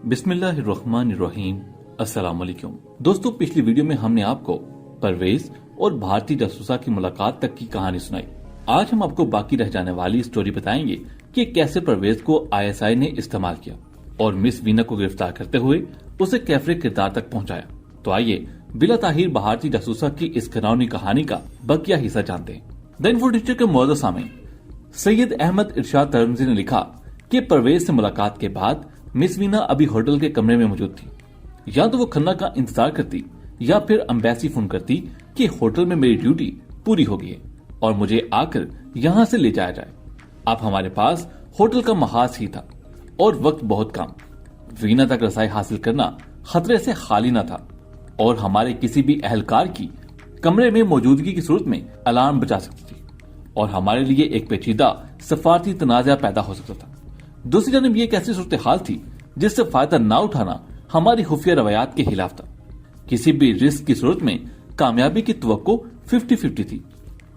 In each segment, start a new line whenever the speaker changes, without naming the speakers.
बिस्मिल्लाहिर्रहमानिर्रहीम। अस्सलाम वालेकुम दोस्तों, पिछली वीडियो में हमने आपको परवेज और भारतीय जासूसा की मुलाकात तक की कहानी सुनाई। आज हम आपको बाकी रह जाने वाली स्टोरी बताएंगे कि कैसे परवेज को आईएसआई ने इस्तेमाल किया और मिस वीना को गिरफ्तार करते हुए उसे कैफरे किरदार तक पहुंचाया। तो आइए बिला ताहिर भारतीय जासूसा की इस घिनौनी कहानी का बकिया हिस्सा जानते हैं। द इन्फो टीचर के मौजूद सामईन, सैयद अहमद इरशाद तरमजी ने लिखा कि परवेज से मुलाकात के बाद मिस वीना अभी होटल के कमरे में मौजूद थी। या तो वो खन्ना का इंतजार करती या फिर एम्बेसी फोन करती कि होटल में मेरी ड्यूटी पूरी हो गई है और मुझे आकर यहाँ से ले जाया जाए। अब हमारे पास होटल का महाज ही था और वक्त बहुत कम। वीना तक रसाई हासिल करना खतरे से खाली न था और हमारे किसी भी अहलकार की कमरे में मौजूदगी की सूरत में अलार्म बजा सकती थी और हमारे लिए एक पेचीदा सफारती तनाज़ा पैदा हो सकता था। दूसरी जानब ये एक ऐसी सूरत हाल थी जिससे फायदा न उठाना हमारी खुफिया रवायात के खिलाफ था। किसी भी रिस्क की सूरत में कामयाबी की तवक्को 50-50 थी।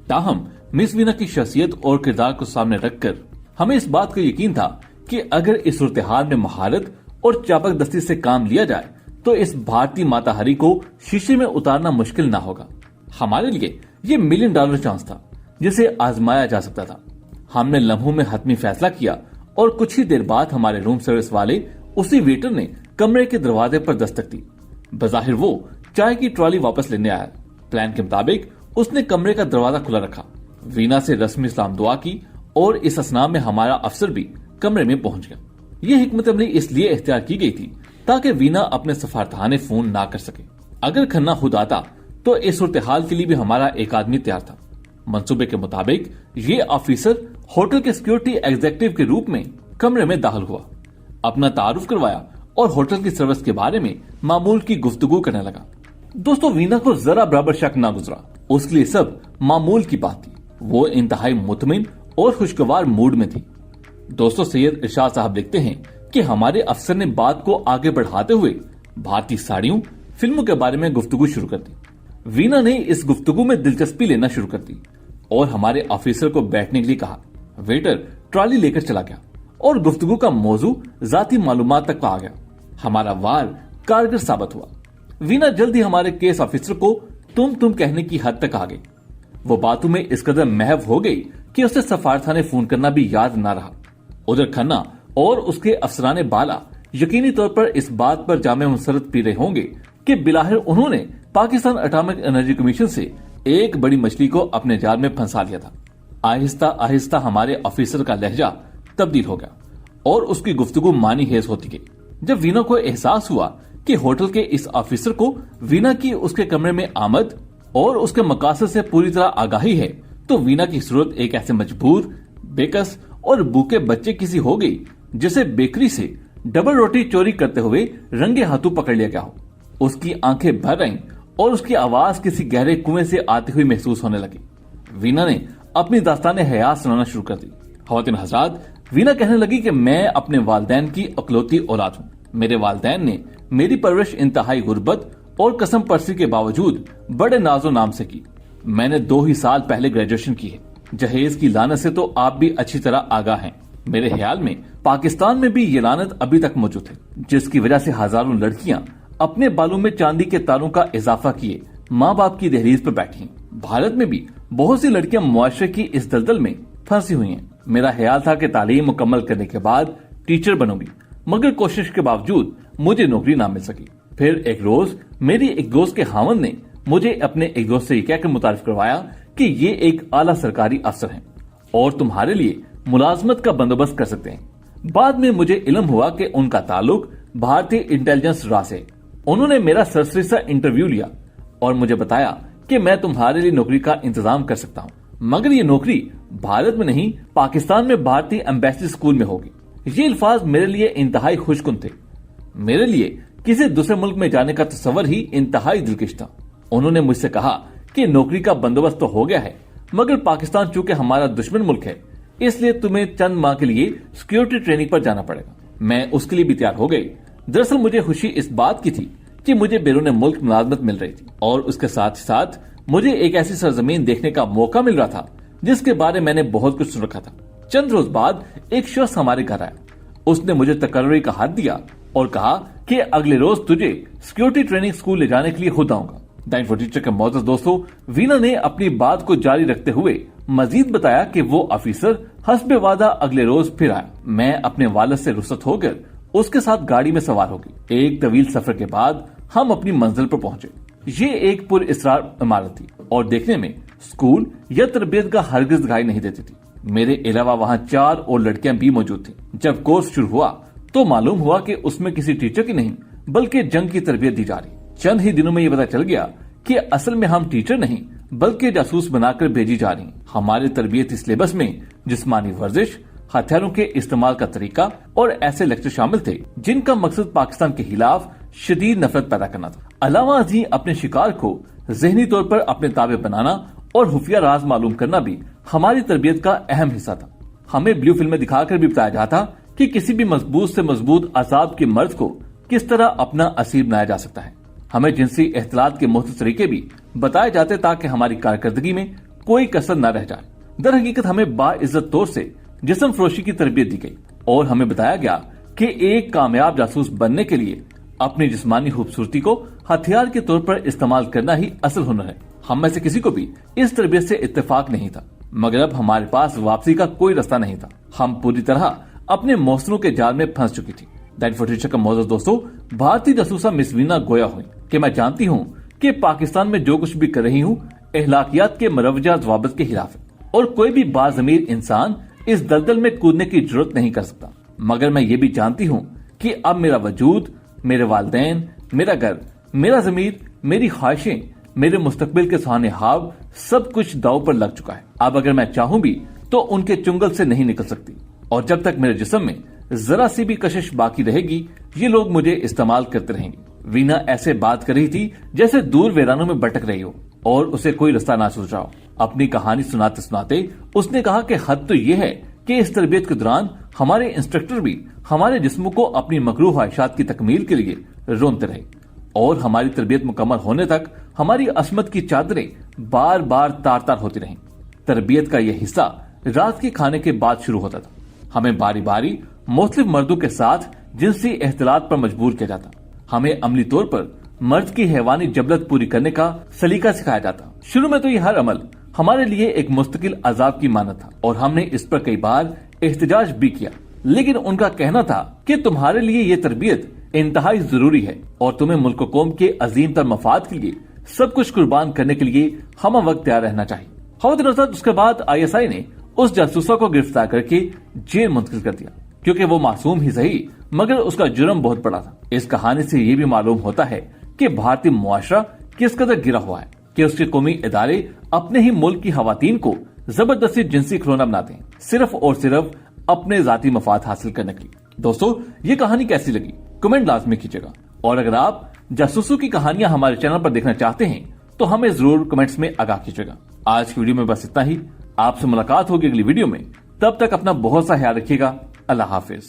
ताहम मिस वीना की शख्सियत और किरदार को सामने रखकर हमें इस बात का यकीन था कि अगर इस सूरत हाल में महारत और चापक दस्ती से काम लिया जाए तो इस भारतीय माता हरी को शीशे में उतारना मुश्किल न होगा। हमारे लिए ये $1 मिलियन चांस था जिसे आजमाया जा सकता था। हमने लम्हों में हतमी फैसला किया और कुछ ही देर बाद हमारे रूम सर्विस वाले उसी वेटर ने कमरे के दरवाजे पर दस्तक दी। बज़ाहिर वो चाय की ट्रॉली वापस लेने आया। प्लान के मुताबिक उसने कमरे का दरवाजा खुला रखा, वीना से रस्मी सलाम दुआ की और इस असना में हमारा अफसर भी कमरे में पहुंच गया। ये हिकमत अमली इसलिए इख्तियार की गई थी ताकि वीना अपने सफारतखाने फोन ना कर सके। अगर खन्ना खुद आता तो इस सूरत हाल के लिए भी हमारा एक आदमी तैयार था। मंसूबे के मुताबिक ये ऑफिसर होटल के सिक्योरिटी एग्जीक्यूटिव के रूप में कमरे में दाखिल हुआ, अपना तारुफ करवाया और होटल की सर्विस के बारे में मामूल की गुफ्तगू करने लगा। दोस्तों, वीना को जरा बराबर शक ना गुजरा। उसके लिए सब मामूल की बात थी। वो इंतहाई मुतमिन और खुशगवार मूड में थी। दोस्तों, सैयद इरशाद साहब लिखते हैं कि हमारे अफसर ने बात को आगे बढ़ाते हुए भारतीय साड़ियों, फिल्मों के बारे में गुफ्तगू शुरू कर दी। वीना ने इस गुफ्तगू में दिलचस्पी लेना शुरू कर दी और हमारे ऑफिसर को बैठने के लिए कहा। वेटर ट्रॉली लेकर चला गया और गुफ्तगू का मौजू जाती मालूमात तक आ गया। हमारा वार कारगर साबित हुआ। वीना जल्दी हमारे केस ऑफिसर को तुम कहने की हद तक आ गई। वो बातों में इस कदर महव हो गई कि उसे सफारतखाने फोन करना भी याद ना रहा। उधर खन्ना और उसके अफसराने बाला यकीनी तौर पर इस बात पर जामे मुसरत पी रहे होंगे कि बिलाहिर उन्होंने पाकिस्तान एटॉमिक एनर्जी कमीशन से एक बड़ी मछली को अपने जाल में फंसा लिया था। आहिस्ता आहिस्ता हमारे ऑफिसर का लहजा तब्दील हो गया और उसकी गुफ्तगू मानी हेज होती गई। जब वीना को एहसास हुआ कि होटल के इस ऑफिसर को वीना की उसके कमरे में आमद और उसके मकासद से पूरी तरह आगाही है, तो वीना की सूरत एक ऐसे मजबूर, बेकस और भूखे बच्चे किसी हो गई जिसे बेकरी से डबल रोटी चोरी करते हुए रंगे हाथों पकड़ लिया गया हो। उसकी आंखें भर आईं और उसकी आवाज किसी गहरे कुएं से आती हुई महसूस होने लगी। वीना ने अपनी दास्तान हयात सुनाना शुरू कर दी। ख्वातीन हज़रात, वीना कहने लगी कि मैं अपने वालिदैन की अकलौती औलाद हूँ। मेरे वालिदैन ने मेरी परवरिश इंतहाई गुर्बत और कसम परसी के बावजूद बड़े नाजो नाम से की। मैंने 2 ही साल पहले ग्रेजुएशन की है। जहेज की लानत से तो आप भी अच्छी तरह आगाह हैं। मेरे ख्याल में पाकिस्तान में भी ये लानत अभी तक मौजूद है, जिसकी वजह से हजारों लड़कियां अपने बालों में चांदी के तारों का इजाफा किए माँ बाप की दहलीज पर बैठी हैं। भारत में भी बहुत सी लड़कियां मुआशरे की इस दलदल में फंसी हुई हैं। मेरा ख्याल था कि तालीम मुकम्मल करने के बाद टीचर बनूंगी, मगर कोशिश के बावजूद मुझे नौकरी ना मिल सकी। फिर एक रोज मेरी एक दोस्त के खावंद ने मुझे अपने एक दोस्त से ये कहकर मुतारिफ करवाया कि ये एक आला सरकारी अफसर हैं और तुम्हारे लिए मुलाजमत का बंदोबस्त कर सकते हैं। बाद में मुझे इल्म हुआ कि उनका ताल्लुक भारतीय इंटेलिजेंस रा से। उन्होंने मेरा सरसरी सा इंटरव्यू लिया और मुझे बताया कि मैं तुम्हारे लिए नौकरी का इंतजाम कर सकता हूँ, मगर ये नौकरी भारत में नहीं, पाकिस्तान में भारतीय एम्बेसी स्कूल में होगी। ये अल्फाज मेरे लिए इंतहाई खुशकुन थे। मेरे लिए किसी दूसरे मुल्क में जाने का तस्वर ही इंतहाई दिलकश था। उन्होंने मुझसे कहा कि नौकरी का बंदोबस्त तो हो गया है, मगर पाकिस्तान चूंकि हमारा दुश्मन मुल्क है, इसलिए तुम्हें चंद माह के लिए सिक्योरिटी ट्रेनिंग पर जाना पड़ेगा। मैं उसके लिए भी तैयार हो गई। दरअसल मुझे खुशी इस बात की थी कि मुझे बैरून मुल्क मुलाजमत मिल रही थी और उसके साथ साथ मुझे एक ऐसी सरजमीन देखने का मौका मिल रहा था जिसके बारे मैंने बहुत कुछ सुन रखा था। चंद रोज बाद एक शख्स हमारे घर आया। उसने मुझे तकर्री का हाथ दिया और कहा कि अगले रोज तुझे सिक्योरिटी ट्रेनिंग स्कूल ले जाने के लिए खुद आऊंगा। द इन्फो टीचर के मोअज़्ज़ज़ दोस्तों, वीना ने अपनी बात को जारी रखते हुए मजीद बताया कि वो ऑफिसर हस्बे वादा अगले रोज फिर आया। मैं अपने वालिद से रुखसत होकर उसके साथ गाड़ी में सवार हो गई। एक तवील सफर के बाद हम अपनी मंजिल पर पहुंचे। ये एक पुरअसरार इमारत थी और देखने में स्कूल या तरबियत का हरगिज दिखाई नहीं देती थी। मेरे अलावा वहाँ 4 और लड़कियां भी मौजूद थी। जब कोर्स शुरू हुआ तो मालूम हुआ कि उसमें किसी टीचर की नहीं बल्कि जंग की तरबियत दी जा रही। चंद ही दिनों में ये पता चल गया कि असल में हम टीचर नहीं बल्कि जासूस बनाकर भेजी जा रही। हमारे तरबियती सिलेबस में जिस्मानी वर्जिश, हथियारों के इस्तेमाल का तरीका और ऐसे लेक्चर शामिल थे जिनका मकसद पाकिस्तान के खिलाफ शदीद नफरत पैदा करना था। अलावा अजी अपने शिकार को ज़हनी तौर पर अपने ताबे बनाना और खुफिया राज मालूम करना भी हमारी तरबियत का अहम हिस्सा था। हमें ब्लू फिल्में दिखाकर भी बताया जाता कि किसी भी मजबूत से मजबूत अजाब के मर्द को किस तरह अपना असीर बनाया जा सकता है। हमें जिनसी एहतिलात के मुख्तलिफ तरीके भी बताए जाते ताकि हमारी कारकर्दगी में कोई कसर न रह जाए। दर हकीकत हमें बाइज्जत तौर से जिस्म फरोशी की तरबियत दी गई और हमें बताया गया कि एक कामयाब जासूस बनने के लिए अपनी जिस्मानी खूबसूरती को हथियार के तौर पर इस्तेमाल करना ही असल हुनर है। हम में से किसी को भी इस तरबियत से इत्तेफाक नहीं था, मगर अब हमारे पास वापसी का कोई रास्ता नहीं था। हम पूरी तरह अपने मौसलों के जाल में फंस चुकी थी। द इन्फो टीचर का मोअज़्ज़ज़ दोस्तों, भारतीय जासूसा मिस वीना गोया हुई कि मैं जानती हूँ कि पाकिस्तान में जो कुछ भी कर रही हूँ अखलाकियात के मरवजा ज़वाबित के खिलाफ है और कोई भी बाज़मीर इंसान इस दलदल में कूदने की जरूरत नहीं कर सकता। मगर मैं ये भी जानती हूँ कि अब मेरा वजूद, मेरे वालिदैन, मेरा घर, मेरा ज़मीर, मेरी ख्वाहिशें, मेरे मुस्तकबिल के सुहाने ख्वाब सब कुछ दांव पर लग चुका है। अब अगर मैं चाहूँ भी तो उनके चुंगल से नहीं निकल सकती और जब तक मेरे जिस्म में जरा सी भी कशिश बाकी रहेगी ये लोग मुझे इस्तेमाल करते रहेंगे। वीना ऐसे बात कर रही थी जैसे दूर वीरानों में भटक रही हो और उसे कोई रास्ता ना सूझ रहा हो। अपनी कहानी सुनाते सुनाते उसने कहा कि हद तो ये है कि इस तरबियत के दौरान हमारे इंस्ट्रक्टर भी हमारे जिस्मों को अपनी मकरूह ख्वाहिशात की तकमील के लिए रोनते रहे और हमारी तरबियत मुकम्मल होने तक हमारी असमत की चादरें बार बार तार तार होती रहीं। तरबियत का यह हिस्सा रात के खाने के बाद शुरू होता था। हमें बारी बारी मुख्तलिफ मर्दों के साथ जिनसी एहतिलात पर मजबूर किया जाता। हमें अमली तौर पर मर्द की हैवानी जबलत पूरी करने का सलीका सिखाया जाता। शुरू में तो ये हर अमल हमारे लिए एक मुस्तकिल अजाब की मानत था और हमने इस पर कई बार एहतजाज भी किया, लेकिन उनका कहना था कि तुम्हारे लिए ये तरबियत इंतहाई जरूरी है और तुम्हें मुल्क कौम के अजीम तर मफाद के लिए सब कुछ कुर्बान करने के लिए हम वक्त तैयार रहना चाहिए। खवातीन, उसके बाद ISI ने उस जासूसा को गिरफ्तार करके जेल मुंतकिल कर दिया क्योंकि वो मासूम ही सही मगर उसका जुर्म बहुत बड़ा था। इस कहानी से ये भी मालूम होता है कि भारतीय मुआशरा किस कदर गिरा हुआ है कि उसके कौमी इदारे अपने ही मुल्क की खवातीन को जबरदस्ती जिनसी खिलौना बनाते हैं सिर्फ और सिर्फ अपने जाती मफाद हासिल करने के लिए। दोस्तों, ये कहानी कैसी लगी कमेंट लाजमी कीजिएगा और अगर आप जासूसों की कहानियां हमारे चैनल पर देखना चाहते हैं तो हमें जरूर कमेंट्स में आगाह कीजिएगा। आज की वीडियो में बस इतना ही। आपसे मुलाकात होगी अगली वीडियो में। तब तक अपना बहुत सा ख्याल रखिएगा। अल्लाह हाफिज।